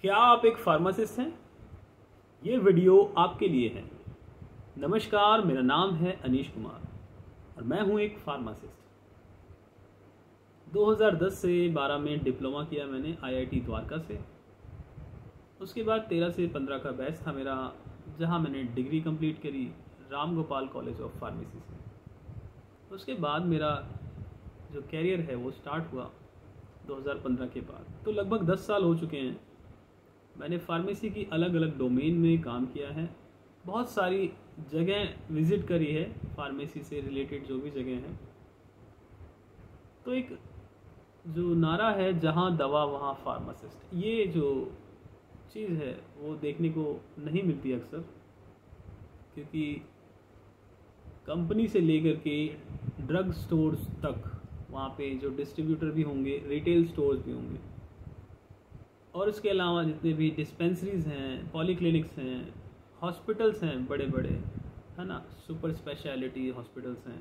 क्या आप एक फार्मासिस्ट हैं? ये वीडियो आपके लिए है। नमस्कार, मेरा नाम है अनीश कुमार और मैं हूँ एक फार्मासिस्ट। 2010 से 12 में डिप्लोमा किया मैंने IIT द्वारका से। उसके बाद 13 से 15 का बैच था मेरा, जहाँ मैंने डिग्री कंप्लीट करी Ram Gopal college of pharmacy से। उसके बाद मेरा जो कैरियर है वो स्टार्ट हुआ 2015 के बाद। तो लगभग 10 साल हो चुके हैं। मैंने फार्मेसी की अलग अलग डोमेन में काम किया है, बहुत सारी जगह विज़िट करी है फार्मेसी से रिलेटेड जो भी जगह हैं। तो एक जो नारा है, जहाँ दवा वहाँ फार्मासिस्ट, ये जो चीज़ है वो देखने को नहीं मिलती अक्सर, क्योंकि कंपनी से लेकर के ड्रग स्टोर्स तक वहाँ पे जो डिस्ट्रीब्यूटर भी होंगे, रिटेल स्टोर्स भी होंगे, और इसके अलावा जितने भी डिस्पेंसरीज हैं, पॉलीक्लिनिक्स हैं, हॉस्पिटल्स हैं बड़े बड़े, है ना, सुपर स्पेशलिटी हॉस्पिटल्स हैं,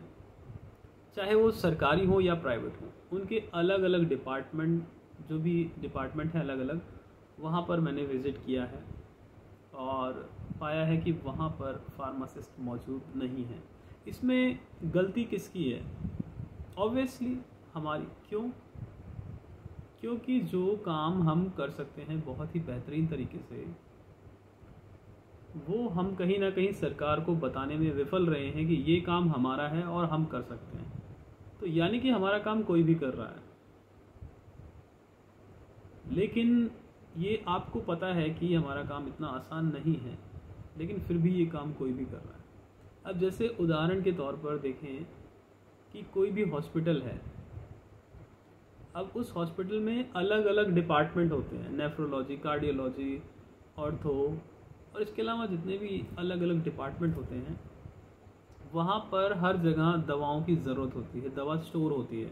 चाहे वो सरकारी हो या प्राइवेट हो, उनके अलग अलग डिपार्टमेंट, जो भी डिपार्टमेंट है अलग अलग, वहाँ पर मैंने विज़िट किया है और पाया है कि वहाँ पर फार्मासिस्ट मौजूद नहीं है। इसमें गलती किसकी है? ऑब्वियसली हमारी। क्योंकि जो काम हम कर सकते हैं बहुत ही बेहतरीन तरीके से, वो हम कहीं ना कहीं सरकार को बताने में विफल रहे हैं कि ये काम हमारा है और हम कर सकते हैं। तो यानी कि हमारा काम कोई भी कर रहा है, लेकिन ये आपको पता है कि हमारा काम इतना आसान नहीं है, लेकिन फिर भी ये काम कोई भी कर रहा है। अब जैसे उदाहरण के तौर पर देखें कि कोई भी हॉस्पिटल है, अब उस हॉस्पिटल में अलग अलग डिपार्टमेंट होते हैं, नेफ्रोलॉजी, कार्डियोलॉजी, ऑर्थो, और इसके अलावा जितने भी अलग अलग डिपार्टमेंट होते हैं, वहाँ पर हर जगह दवाओं की ज़रूरत होती है, दवा स्टोर होती है,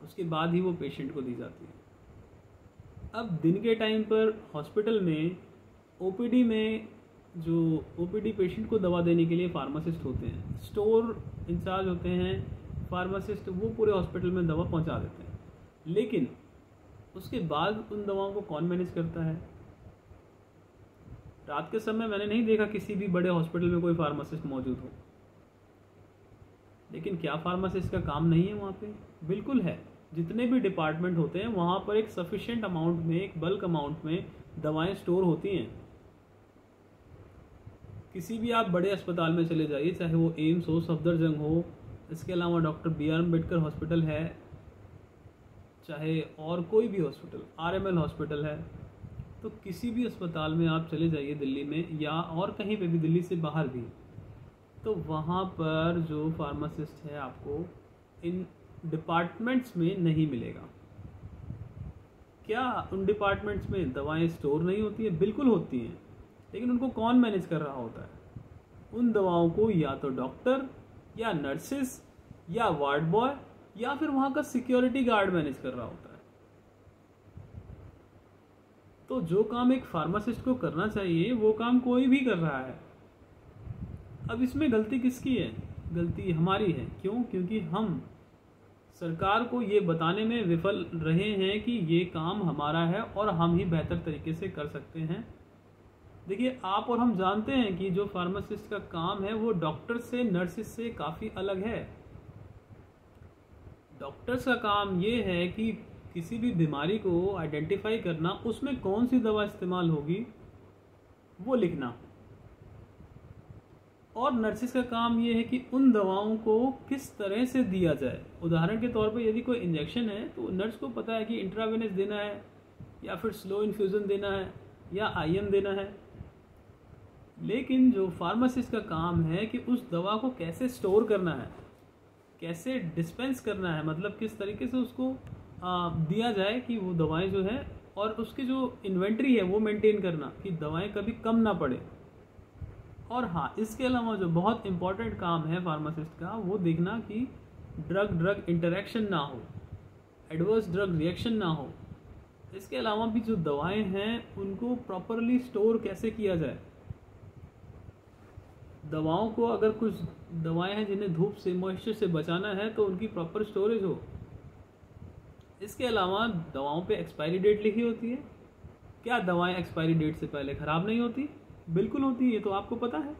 उसके बाद ही वो पेशेंट को दी जाती है। अब दिन के टाइम पर हॉस्पिटल में OPD में जो OPD पेशेंट को दवा देने के लिए फार्मासिस्ट होते हैं, स्टोर इंचार्ज होते हैं फार्मासिस्ट, वो पूरे हॉस्पिटल में दवा पहुंचा देते हैं। लेकिन उसके बाद उन दवाओं को कौन मैनेज करता है? रात के समय मैंने नहीं देखा किसी भी बड़े हॉस्पिटल में कोई फार्मासिस्ट मौजूद हो। लेकिन क्या फार्मासिस्ट का काम नहीं है वहाँ पे? बिल्कुल है। जितने भी डिपार्टमेंट होते हैं वहाँ पर एक सफिशिएंट अमाउंट में, एक बल्क अमाउंट में दवाएं स्टोर होती हैं। किसी भी आप बड़े अस्पताल में चले जाइए, चाहे वो एम्स हो, सफदरजंग हो, इसके अलावा डॉक्टर BR अम्बेडकर हॉस्पिटल है, चाहे और कोई भी हॉस्पिटल, RML हॉस्पिटल है, तो किसी भी अस्पताल में आप चले जाइए दिल्ली में या और कहीं पे भी, दिल्ली से बाहर भी, तो वहाँ पर जो फार्मासिस्ट है आपको इन डिपार्टमेंट्स में नहीं मिलेगा। क्या उन डिपार्टमेंट्स में दवाएं स्टोर नहीं होती हैं? बिल्कुल होती हैं, लेकिन उनको कौन मैनेज कर रहा होता है? उन दवाओं को या तो डॉक्टर या नर्सिस या वार्ड बॉय या फिर वहाँ का सिक्योरिटी गार्ड मैनेज कर रहा होता है। तो जो काम एक फार्मासिस्ट को करना चाहिए वो काम कोई भी कर रहा है। अब इसमें गलती किसकी है? गलती हमारी है। क्यों? क्योंकि हम सरकार को ये बताने में विफल रहे हैं कि ये काम हमारा है और हम ही बेहतर तरीके से कर सकते हैं। देखिए, आप और हम जानते हैं कि जो फार्मासिस्ट का काम है वो डॉक्टर से, नर्सिस से काफ़ी अलग है। डॉक्टर्स का काम ये है कि किसी भी बीमारी को आइडेंटिफाई करना, उसमें कौन सी दवा इस्तेमाल होगी वो लिखना, और नर्सिस का काम ये है कि उन दवाओं को किस तरह से दिया जाए। उदाहरण के तौर पर यदि कोई इंजेक्शन है तो नर्स को पता है कि इंट्रावेनस देना है या फिर स्लो इन्फ्यूज़न देना है या IM देना है। लेकिन जो फार्मासिस्ट का काम है कि उस दवा को कैसे स्टोर करना है, कैसे डिस्पेंस करना है, मतलब किस तरीके से उसको दिया जाए कि वो दवाएं जो है, और उसकी जो इन्वेंट्री है वो मेंटेन करना कि दवाएं कभी कम ना पड़े। और हाँ, इसके अलावा जो बहुत इम्पॉर्टेंट काम है फार्मासिस्ट का, वो देखना कि ड्रग इंटरेक्शन ना हो, एडवर्स ड्रग रिएक्शन ना हो। इसके अलावा भी जो दवाएं हैं उनको प्रॉपरली स्टोर कैसे किया जाए। दवाओं को, अगर कुछ दवाएं हैं जिन्हें धूप से, मॉइस्चर से बचाना है, तो उनकी प्रॉपर स्टोरेज हो। इसके अलावा दवाओं पे एक्सपायरी डेट लिखी होती है, क्या दवाएं एक्सपायरी डेट से पहले ख़राब नहीं होती? बिल्कुल होती है, ये तो आपको पता है।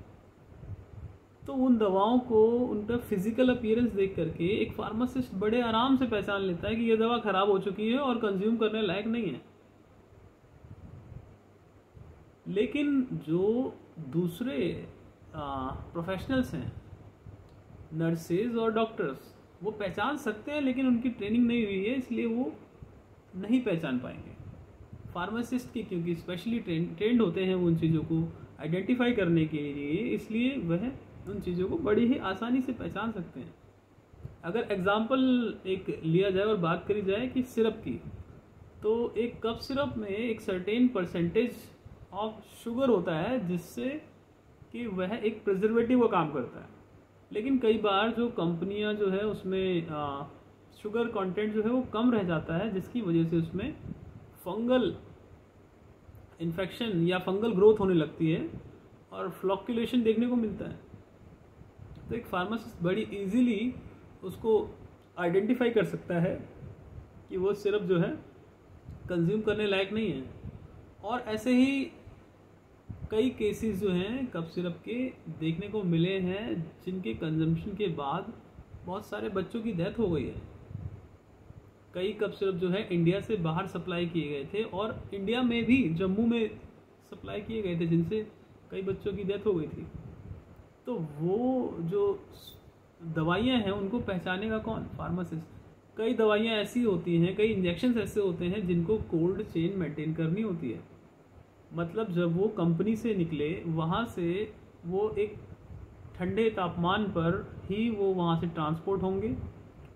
तो उन दवाओं को उनका फिजिकल अपीयरेंस देख करके एक फार्मासिस्ट बड़े आराम से पहचान लेता है कि ये दवा ख़राब हो चुकी है और कंज्यूम करने लायक नहीं है। लेकिन जो दूसरे प्रोफेशनल्स हैं, नर्सेज और डॉक्टर्स, वो पहचान सकते हैं, लेकिन उनकी ट्रेनिंग नहीं हुई है, इसलिए वो नहीं पहचान पाएंगे। फार्मासिस्ट की क्योंकि स्पेशली ट्रेंड होते हैं वो उन चीज़ों को आइडेंटिफाई करने के लिए, इसलिए वह उन चीज़ों को बड़ी ही आसानी से पहचान सकते हैं। अगर एग्जाम्पल एक लिया जाए और बात करी जाए कि सिरप की, तो एक कप सिरप में एक सर्टेन परसेंटेज ऑफ शुगर होता है, जिससे कि वह एक प्रिजर्वेटिव का काम करता है। लेकिन कई बार जो कंपनियां जो है उसमें शुगर कंटेंट जो है वो कम रह जाता है, जिसकी वजह से उसमें फंगल इन्फेक्शन या फंगल ग्रोथ होने लगती है और फ्लॉक्यूलेशन देखने को मिलता है। तो एक फार्मासिस्ट बड़ी इजीली उसको आइडेंटिफाई कर सकता है कि वो सिरप जो है कंज्यूम करने लायक नहीं है। और ऐसे ही कई केसेस जो हैं कफ सिरप के देखने को मिले हैं, जिनके कंजम्पशन के बाद बहुत सारे बच्चों की डेथ हो गई है। कई कफ सिरप जो है इंडिया से बाहर सप्लाई किए गए थे और इंडिया में भी जम्मू में सप्लाई किए गए थे, जिनसे कई बच्चों की डेथ हो गई थी। तो वो जो दवाइयाँ हैं उनको पहचानेगा कौन? फार्मासिस्ट। कई दवाइयाँ ऐसी होती हैं, कई इंजेक्शन ऐसे होते हैं जिनको कोल्ड चेन मेंटेन करनी होती है। मतलब जब वो कंपनी से निकले, वहाँ से वो एक ठंडे तापमान पर ही वो वहाँ से ट्रांसपोर्ट होंगे,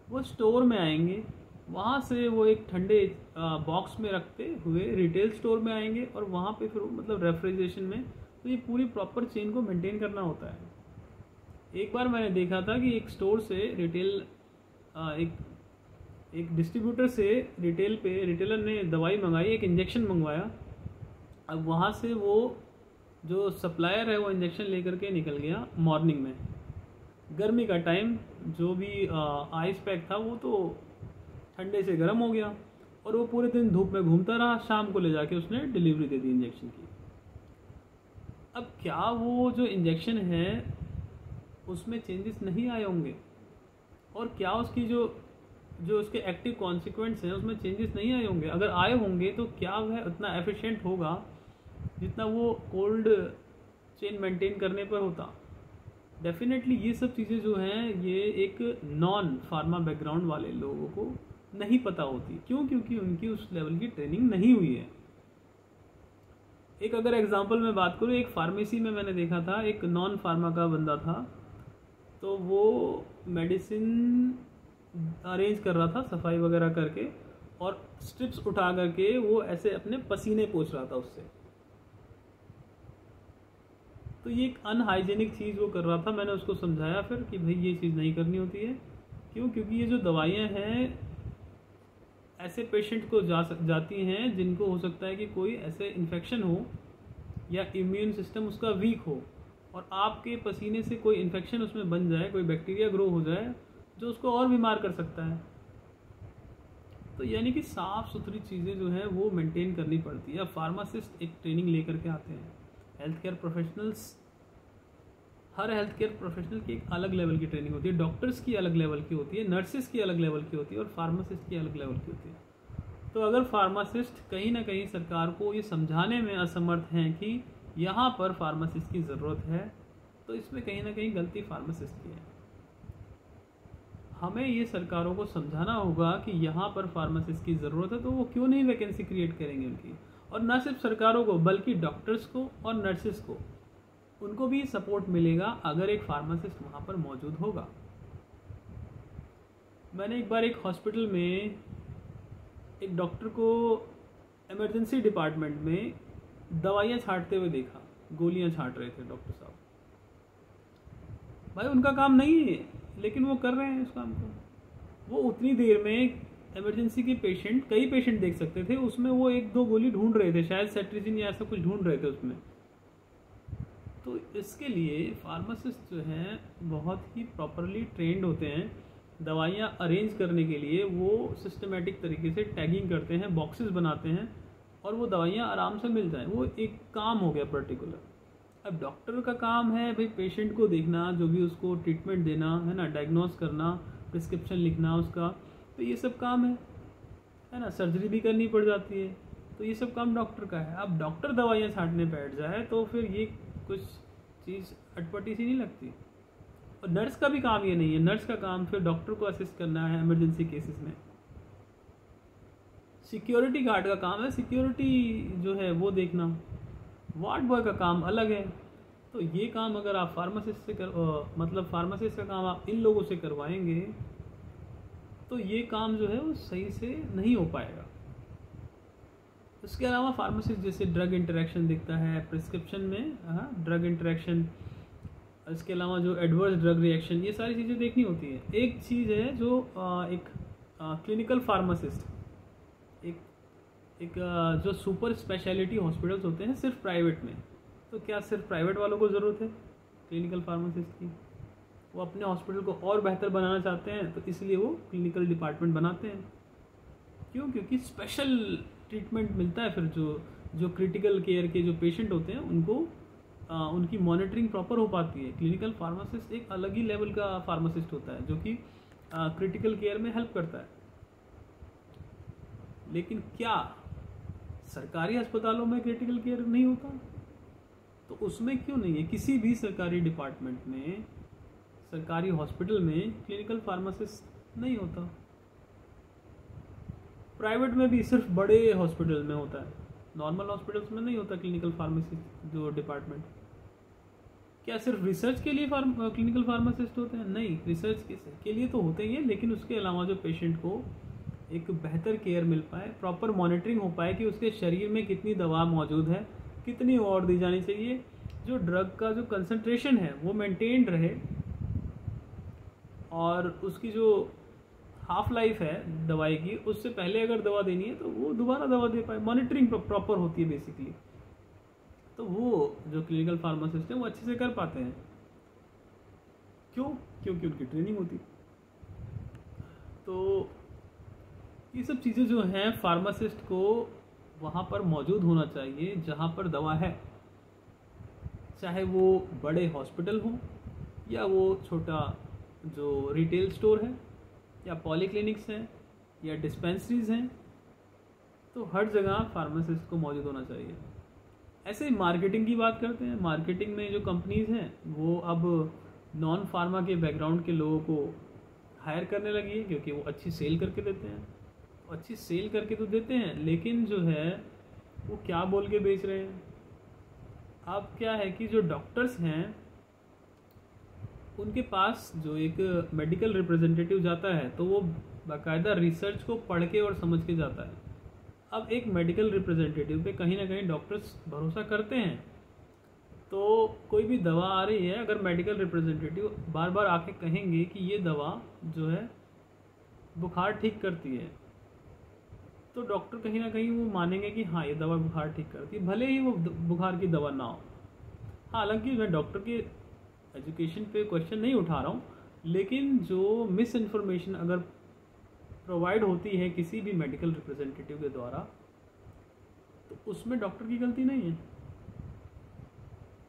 वो स्टोर में आएंगे, वहाँ से वो एक ठंडे बॉक्स में रखते हुए रिटेल स्टोर में आएंगे और वहाँ पे फिर मतलब रेफ्रिजरेशन में। तो ये पूरी प्रॉपर चेन को मेंटेन करना होता है। एक बार मैंने देखा था कि एक स्टोर से एक डिस्ट्रीब्यूटर से रिटेलर ने दवाई मंगाई, एक इंजेक्शन मंगवाया। अब वहाँ से वो जो सप्लायर है वो इंजेक्शन लेकर के निकल गया मॉर्निंग में, गर्मी का टाइम, जो भी आइस पैक था वो तो ठंडे से गर्म हो गया और वो पूरे दिन धूप में घूमता रहा। शाम को ले जाके उसने डिलीवरी दे दी इंजेक्शन की। अब क्या वो जो इंजेक्शन है उसमें चेंजेस नहीं आए होंगे, और क्या उसकी जो उसके एक्टिव कॉन्सिक्वेंस हैं उसमें चेंजेस नहीं आए होंगे? अगर आए होंगे तो क्या वह उतना एफिशिएंट होगा जितना वो कोल्ड चेन मेंटेन करने पर होता? डेफिनेटली ये सब चीज़ें जो हैं ये एक नॉन फार्मा बैकग्राउंड वाले लोगों को नहीं पता होती। क्यों? क्योंकि उनकी उस लेवल की ट्रेनिंग नहीं हुई है। एक अगर एग्जांपल में बात करूँ, एक फार्मेसी में मैंने देखा था, एक नॉन फार्मा का बंदा था, तो वो मेडिसिन अरेंज कर रहा था सफाई वगैरह करके, और स्ट्रिप्स उठा करके वो ऐसे अपने पसीने पोंछ रहा था उससे। तो ये एक अनहाइजेनिक चीज़ वो कर रहा था। मैंने उसको समझाया फिर कि भाई ये चीज़ नहीं करनी होती है। क्यों? क्योंकि ये जो दवाइयाँ हैं ऐसे पेशेंट को जाती हैं जिनको हो सकता है कि कोई ऐसे इन्फेक्शन हो या इम्यून सिस्टम उसका वीक हो, और आपके पसीने से कोई इन्फेक्शन उसमें बन जाए, कोई बैक्टीरिया ग्रो हो जाए जो उसको और बीमार कर सकता है। तो यानी कि साफ़ सुथरी चीज़ें जो हैं वो मेंटेन करनी पड़ती है। अब फार्मासिस्ट एक ट्रेनिंग लेकर के आते हैं। हेल्थ केयर प्रोफेशनल्स, हर हेल्थ केयर प्रोफेशनल की एक अलग लेवल की ट्रेनिंग होती है। डॉक्टर्स की अलग लेवल की होती है, नर्सेस की अलग लेवल की होती है, और फार्मासिस्ट की अलग लेवल की होती है। तो अगर फार्मासिस्ट कहीं ना कहीं सरकार को ये समझाने में असमर्थ हैं कि यहाँ पर फार्मासिस्ट की ज़रूरत है, तो इसमें कहीं ना कहीं गलती फार्मासिस्ट की है। हमें ये सरकारों को समझाना होगा कि यहाँ पर फार्मासिस्ट की ज़रूरत है, तो वो क्यों नहीं वैकेंसी क्रिएट करेंगे उनकी। और न सिर्फ सरकारों को बल्कि डॉक्टर्स को और नर्सेस को, उनको भी सपोर्ट मिलेगा अगर एक फार्मासिस्ट वहाँ पर मौजूद होगा। मैंने एक बार एक हॉस्पिटल में एक डॉक्टर को इमरजेंसी डिपार्टमेंट में दवाइयाँ छांटते हुए देखा, गोलियाँ छांट रहे थे डॉक्टर साहब। भाई उनका काम नहीं है, लेकिन वो कर रहे हैं इस काम को। वो उतनी देर में इमरजेंसी के कई पेशेंट देख सकते थे, उसमें वो 1-2 गोली ढूंढ रहे थे, शायद सेट्रिजिन या ऐसा कुछ ढूंढ रहे थे उसमें। तो इसके लिए फार्मासिस्ट जो हैं बहुत ही प्रॉपरली ट्रेंड होते हैं। दवाइयाँ अरेंज करने के लिए वो सिस्टमेटिक तरीके से टैगिंग करते हैं, बॉक्सेस बनाते हैं, और वो दवाइयाँ आराम से मिल जाएं, वो एक काम हो गया पर्टिकुलर। अब डॉक्टर का काम है भाई पेशेंट को देखना, जो भी उसको ट्रीटमेंट देना है ना, डायग्नोस करना, प्रिस्क्रिप्शन लिखना उसका, तो ये सब काम है ना। सर्जरी भी करनी पड़ जाती है, तो ये सब काम डॉक्टर का है। अब डॉक्टर दवाइयाँ छांटने बैठ जाए तो फिर ये कुछ चीज़ अटपटी सी नहीं लगती। और नर्स का भी काम ये नहीं है, नर्स का काम फिर डॉक्टर को असिस्ट करना है इमरजेंसी केसेस में। सिक्योरिटी गार्ड का काम है सिक्योरिटी जो है वो देखना, वार्ड बॉय का काम अलग है। तो ये काम अगर आप फार्मासिस्ट से मतलब फार्मासिस्ट का काम आप इन लोगों से करवाएंगे तो ये काम जो है वो सही से नहीं हो पाएगा। इसके अलावा फार्मासिस्ट जैसे ड्रग इंटरेक्शन देखता है प्रिस्क्रिप्शन में, ड्रग इंटरेक्शन, इसके अलावा जो एडवर्स ड्रग रिएक्शन, ये सारी चीज़ें देखनी होती है। एक चीज़ है जो एक क्लिनिकल फार्मासिस्ट, एक जो सुपर स्पेशलिटी हॉस्पिटल्स होते हैं सिर्फ प्राइवेट में, तो क्या सिर्फ प्राइवेट वालों को ज़रूरत है क्लिनिकल फार्मासिस्ट की? वो अपने हॉस्पिटल को और बेहतर बनाना चाहते हैं, तो इसलिए वो क्लिनिकल डिपार्टमेंट बनाते हैं। क्यों? क्योंकि स्पेशल ट्रीटमेंट मिलता है। फिर जो क्रिटिकल केयर के जो पेशेंट होते हैं उनको उनकी मॉनिटरिंग प्रॉपर हो पाती है। क्लिनिकल फार्मासिस्ट एक अलग ही लेवल का फार्मासिस्ट होता है जो कि क्रिटिकल केयर में हेल्प करता है। लेकिन क्या सरकारी अस्पतालों में क्रिटिकल केयर नहीं होता? तो उसमें क्यों नहीं है? किसी भी सरकारी डिपार्टमेंट में, सरकारी हॉस्पिटल में क्लिनिकल फार्मासिस्ट नहीं होता। प्राइवेट में भी सिर्फ बड़े हॉस्पिटल में होता है, नॉर्मल हॉस्पिटल्स में नहीं होता क्लिनिकल फार्मासिस्ट जो डिपार्टमेंट। क्या सिर्फ रिसर्च के लिए क्लिनिकल फार्मासिस्ट होते हैं? नहीं, रिसर्च के लिए तो होते ही हैं, लेकिन उसके अलावा जो पेशेंट को एक बेहतर केयर मिल पाए, प्रॉपर मॉनिटरिंग हो पाए कि उसके शरीर में कितनी दवा मौजूद है, कितनी और दी जानी चाहिए, जो ड्रग का जो कंसंट्रेशन है वो मेंटेन रहे, और उसकी जो हाफ लाइफ है दवाई की, उससे पहले अगर दवा देनी है तो वो दोबारा दवा दे पाए, मॉनिटरिंग प्रॉपर होती है बेसिकली। तो वो जो क्लिनिकल फार्मासिस्ट है वो अच्छे से कर पाते हैं। क्यों? क्योंकि उनकी ट्रेनिंग होती। तो ये सब चीज़ें जो हैं फार्मासिस्ट को वहाँ पर मौजूद होना चाहिए जहाँ पर दवा है, चाहे वो बड़े हॉस्पिटल हो या वो छोटा जो रिटेल स्टोर है या पॉलीक्लिनिक्स हैं या डिस्पेंसरीज हैं, तो हर जगह फार्मासिस्ट को मौजूद होना चाहिए। ऐसे ही मार्केटिंग की बात करते हैं। मार्केटिंग में जो कंपनीज़ हैं वो अब नॉन फार्मा के बैकग्राउंड के लोगों को हायर करने लगी है, क्योंकि वो अच्छी सेल करके देते हैं। अच्छी सेल करके तो देते हैं, लेकिन जो है वो क्या बोल के बेच रहे हैं। अब क्या है कि जो डॉक्टर्स हैं उनके पास जो एक मेडिकल रिप्रेजेंटेटिव जाता है तो वो बाकायदा रिसर्च को पढ़ के और समझ के जाता है। अब एक मेडिकल रिप्रेजेंटेटिव पे कहीं ना कहीं डॉक्टर्स भरोसा करते हैं। तो कोई भी दवा आ रही है, अगर मेडिकल रिप्रेजेंटेटिव बार बार आके कहेंगे कि ये दवा जो है बुखार ठीक करती है, तो डॉक्टर कहीं ना कहीं वो मानेंगे कि हाँ ये दवा बुखार ठीक करती है, भले ही वो बुखार की दवा ना हो। हालांकि मैं डॉक्टर के एजुकेशन पे क्वेश्चन नहीं उठा रहा हूँ, लेकिन जो मिस इन्फॉर्मेशन अगर प्रोवाइड होती है किसी भी मेडिकल रिप्रेजेंटेटिव के द्वारा, तो उसमें डॉक्टर की गलती नहीं है।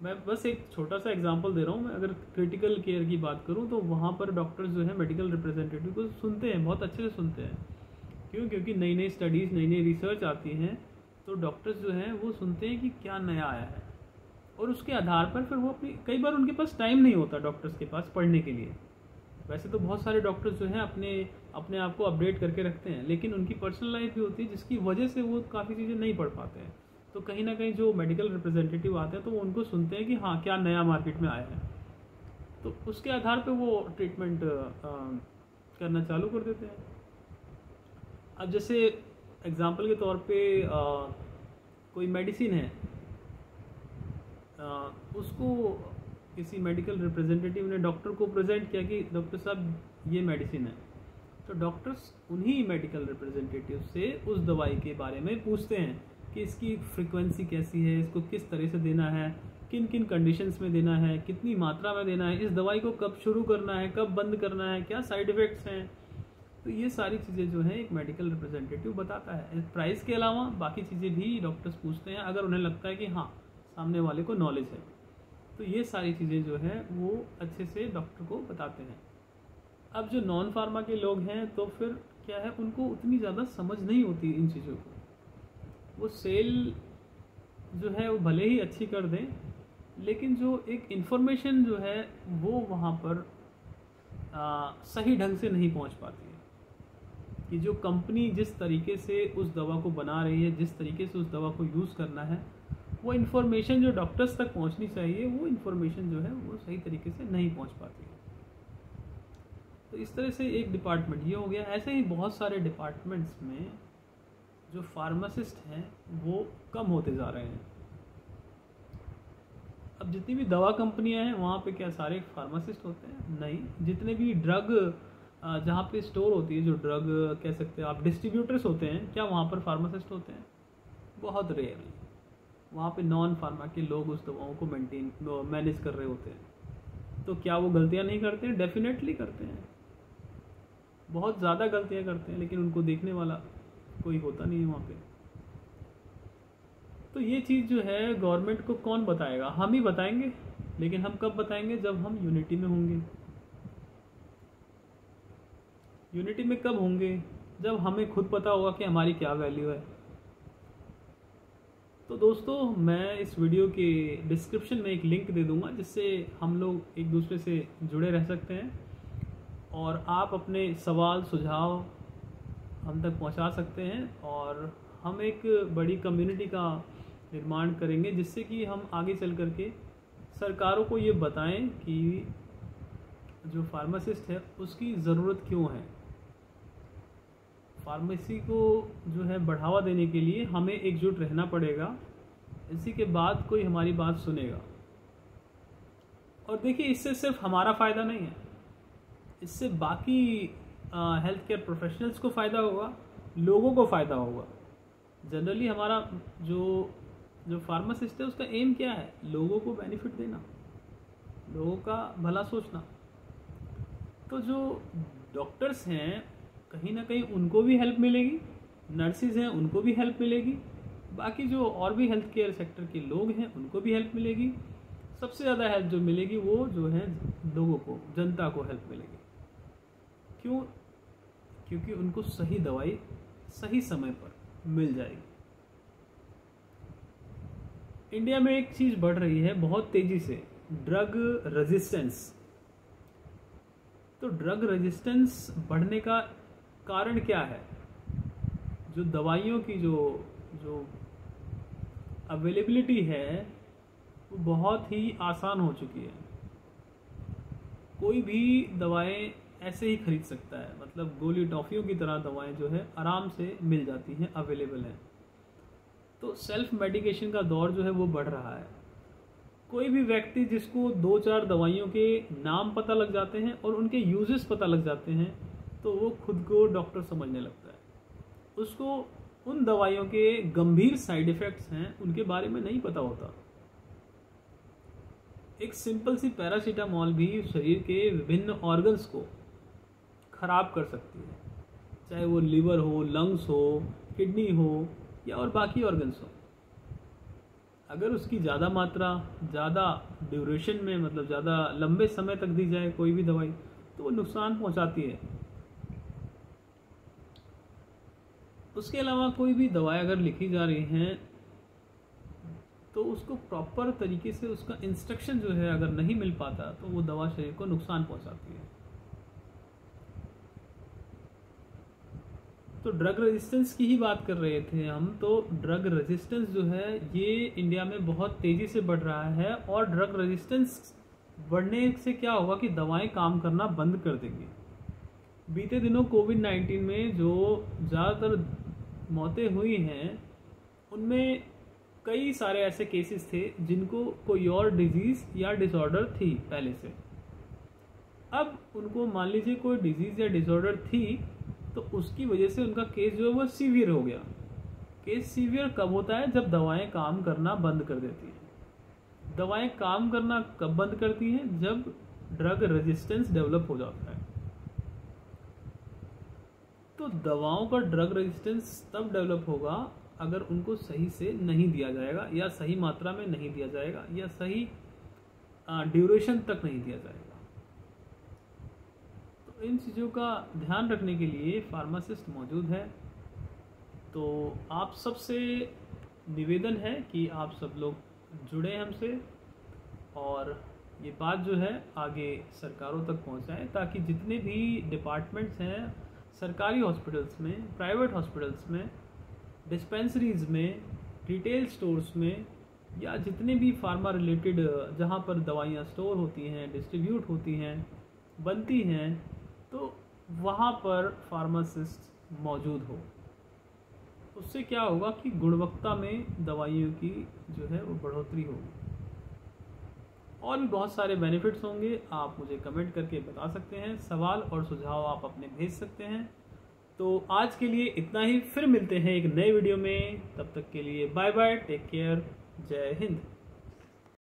मैं बस एक छोटा सा एग्जांपल दे रहा हूँ। मैं अगर क्रिटिकल केयर की बात करूँ तो वहाँ पर डॉक्टर्स जो है मेडिकल रिप्रेजेंटेटिव को सुनते हैं, बहुत अच्छे से सुनते हैं। क्यों? क्योंकि नई नई स्टडीज़, नई नई रिसर्च आती हैं, तो डॉक्टर्स जो हैं वो सुनते हैं कि क्या नया आया है, और उसके आधार पर फिर वो अपनी, कई बार उनके पास टाइम नहीं होता डॉक्टर्स के पास पढ़ने के लिए। वैसे तो बहुत सारे डॉक्टर्स जो हैं अपने आप को अपडेट करके रखते हैं, लेकिन उनकी पर्सनल लाइफ भी होती है जिसकी वजह से वो काफ़ी चीज़ें नहीं पढ़ पाते हैं। तो कहीं ना कहीं जो मेडिकल रिप्रेजेंटेटिव आते हैं तो वो उनको सुनते हैं कि हाँ क्या नया मार्केट में आया है, तो उसके आधार पर वो ट्रीटमेंट करना चालू कर देते हैं। अब जैसे एग्जांपल के तौर पे कोई मेडिसिन है, उसको किसी मेडिकल रिप्रेजेंटेटिव ने डॉक्टर को प्रेजेंट किया कि डॉक्टर साहब ये मेडिसिन है, तो डॉक्टर्स उन्हीं मेडिकल रिप्रेजेंटेटिव से उस दवाई के बारे में पूछते हैं कि इसकी फ्रीक्वेंसी कैसी है, इसको किस तरह से देना है, किन किन कंडीशंस में देना है, कितनी मात्रा में देना है, इस दवाई को कब शुरू करना है, कब बंद करना है, क्या साइड इफ़ेक्ट्स हैं, तो ये सारी चीज़ें जो है एक मेडिकल रिप्रेजेंटेटिव बताता है। प्राइस के अलावा बाकी चीज़ें भी डॉक्टर्स पूछते हैं अगर उन्हें लगता है कि हाँ सामने वाले को नॉलेज है, तो ये सारी चीज़ें जो है वो अच्छे से डॉक्टर को बताते हैं। अब जो नॉन फार्मा के लोग हैं तो फिर क्या है, उनको उतनी ज़्यादा समझ नहीं होती इन चीज़ों को। वो सेल जो है वो भले ही अच्छी कर दें, लेकिन जो एक इन्फॉर्मेशन जो है वो वहाँ पर सही ढंग से नहीं पहुँच पाती है। कि जो कंपनी जिस तरीके से उस दवा को बना रही है, जिस तरीके से उस दवा को यूज़ करना है, वो इन्फॉर्मेशन जो डॉक्टर्स तक पहुंचनी चाहिए वो इन्फॉर्मेशन जो है वो सही तरीके से नहीं पहुंच पाती है। तो इस तरह से एक डिपार्टमेंट ये हो गया। ऐसे ही बहुत सारे डिपार्टमेंट्स में जो फार्मासिस्ट हैं वो कम होते जा रहे हैं। अब जितनी भी दवा कंपनियां हैं वहाँ पे क्या सारे फार्मासिस्ट होते हैं? नहीं। जितने भी ड्रग जहाँ पे स्टोर होती है, जो ड्रग कह सकते हैं आप, डिस्ट्रीब्यूटर्स होते हैं, क्या वहाँ पर फार्मासिस्ट होते हैं? बहुत रेयरली। वहाँ पे नॉन फार्मा के लोग उस दवाओं को मैनेज कर रहे होते हैं। तो क्या वो गलतियाँ नहीं करते हैं? डेफिनेटली करते हैं, बहुत ज़्यादा गलतियाँ करते हैं, लेकिन उनको देखने वाला कोई होता नहीं है वहाँ पे। तो ये चीज़ जो है गवर्नमेंट को कौन बताएगा? हम ही बताएंगे। लेकिन हम कब बताएंगे? जब हम यूनिटी में होंगे। यूनिटी में कब होंगे? जब हमें खुद पता होगा कि हमारी क्या वैल्यू है। तो दोस्तों, मैं इस वीडियो के डिस्क्रिप्शन में एक लिंक दे दूंगा जिससे हम लोग एक दूसरे से जुड़े रह सकते हैं और आप अपने सवाल सुझाव हम तक पहुंचा सकते हैं, और हम एक बड़ी कम्युनिटी का निर्माण करेंगे जिससे कि हम आगे चल कर के सरकारों को ये बताएं कि जो फार्मासिस्ट है उसकी ज़रूरत क्यों है। फार्मेसी को जो है बढ़ावा देने के लिए हमें एकजुट रहना पड़ेगा। इसी के बाद कोई हमारी बात सुनेगा। और देखिए, इससे सिर्फ हमारा फ़ायदा नहीं है, इससे बाकी हेल्थ केयर प्रोफेशनल्स को फ़ायदा होगा, लोगों को फ़ायदा होगा। जनरली हमारा जो फार्मासिस्ट है उसका एम क्या है? लोगों को बेनिफिट देना, लोगों का भला सोचना। तो जो डॉक्टर्स हैं कहीं ना कहीं उनको भी हेल्प मिलेगी, नर्सिस हैं उनको भी हेल्प मिलेगी, बाकी जो और भी हेल्थ केयर सेक्टर के लोग हैं उनको भी हेल्प मिलेगी। सबसे ज़्यादा हेल्प जो मिलेगी वो जो है लोगों को, जनता को हेल्प मिलेगी। क्यों? क्योंकि उनको सही दवाई सही समय पर मिल जाएगी। इंडिया में एक चीज़ बढ़ रही है बहुत तेज़ी से, ड्रग रेजिस्टेंस। तो ड्रग रेजिस्टेंस बढ़ने का कारण क्या है? जो दवाइयों की जो अवेलेबिलिटी है वो बहुत ही आसान हो चुकी है। कोई भी दवाएं ऐसे ही खरीद सकता है, मतलब गोली टॉफ़ियों की तरह दवाएं जो है आराम से मिल जाती हैं, अवेलेबल हैं। तो सेल्फ मेडिकेशन का दौर जो है वो बढ़ रहा है। कोई भी व्यक्ति जिसको 2-4 दवाइयों के नाम पता लग जाते हैं और उनके यूजेस पता लग जाते हैं, तो वो खुद को डॉक्टर समझने लगता है। उसको उन दवाइयों के गंभीर साइड इफ़ेक्ट्स हैं उनके बारे में नहीं पता होता। एक सिंपल सी पैरासीटामॉल भी शरीर के विभिन्न ऑर्गन्स को खराब कर सकती है, चाहे वो लिवर हो, लंग्स हो, किडनी हो या और बाकी ऑर्गन्स हो। अगर उसकी ज़्यादा मात्रा, ज़्यादा ड्यूरेशन में, मतलब ज़्यादा लंबे समय तक दी जाए कोई भी दवाई, तो वो नुकसान पहुंचाती है। उसके अलावा कोई भी दवाई अगर लिखी जा रही हैं तो उसको प्रॉपर तरीके से उसका इंस्ट्रक्शन जो है अगर नहीं मिल पाता तो वो दवा शरीर को नुकसान पहुंचाती है। तो ड्रग रेजिस्टेंस की ही बात कर रहे थे हम। तो ड्रग रेजिस्टेंस जो है ये इंडिया में बहुत तेज़ी से बढ़ रहा है, और ड्रग रेजिस्टेंस बढ़ने से क्या होगा कि दवाएं काम करना बंद कर देंगी। बीते दिनों कोविड-19 में जो ज़्यादातर मौतें हुई हैं उनमें कई सारे ऐसे केसेस थे जिनको कोई और डिजीज़ या डिसऑर्डर थी पहले से। अब उनको मान लीजिए कोई डिजीज़ या डिसऑर्डर थी, तो उसकी वजह से उनका केस जो है वो सीवियर हो गया। केस सीवियर कब होता है? जब दवाएं काम करना बंद कर देती हैं। दवाएं काम करना कब बंद करती हैं? जब ड्रग रेजिस्टेंस डेवलप हो जाता है। तो दवाओं का ड्रग रेजिस्टेंस तब डेवलप होगा अगर उनको सही से नहीं दिया जाएगा, या सही मात्रा में नहीं दिया जाएगा, या सही ड्यूरेशन तक नहीं दिया जाएगा। तो इन चीज़ों का ध्यान रखने के लिए फार्मासिस्ट मौजूद है। तो आप सबसे निवेदन है कि आप सब लोग जुड़े हमसे और ये बात जो है आगे सरकारों तक पहुंचाएं, ताकि जितने भी डिपार्टमेंट्स हैं सरकारी हॉस्पिटल्स में, प्राइवेट हॉस्पिटल्स में, डिस्पेंसरीज में, रिटेल स्टोर्स में, या जितने भी फार्मा रिलेटेड जहाँ पर दवाइयाँ स्टोर होती हैं, डिस्ट्रीब्यूट होती हैं, बनती हैं, तो वहाँ पर फार्मासिस्ट मौजूद हो। उससे क्या होगा कि गुणवत्ता में दवाइयों की जो है वो बढ़ोतरी होगी। और भी बहुत सारे बेनिफिट्स होंगे, आप मुझे कमेंट करके बता सकते हैं, सवाल और सुझाव आप अपने भेज सकते हैं। तो आज के लिए इतना ही, फिर मिलते हैं एक नए वीडियो में। तब तक के लिए बाय बाय, टेक केयर, जय हिंद।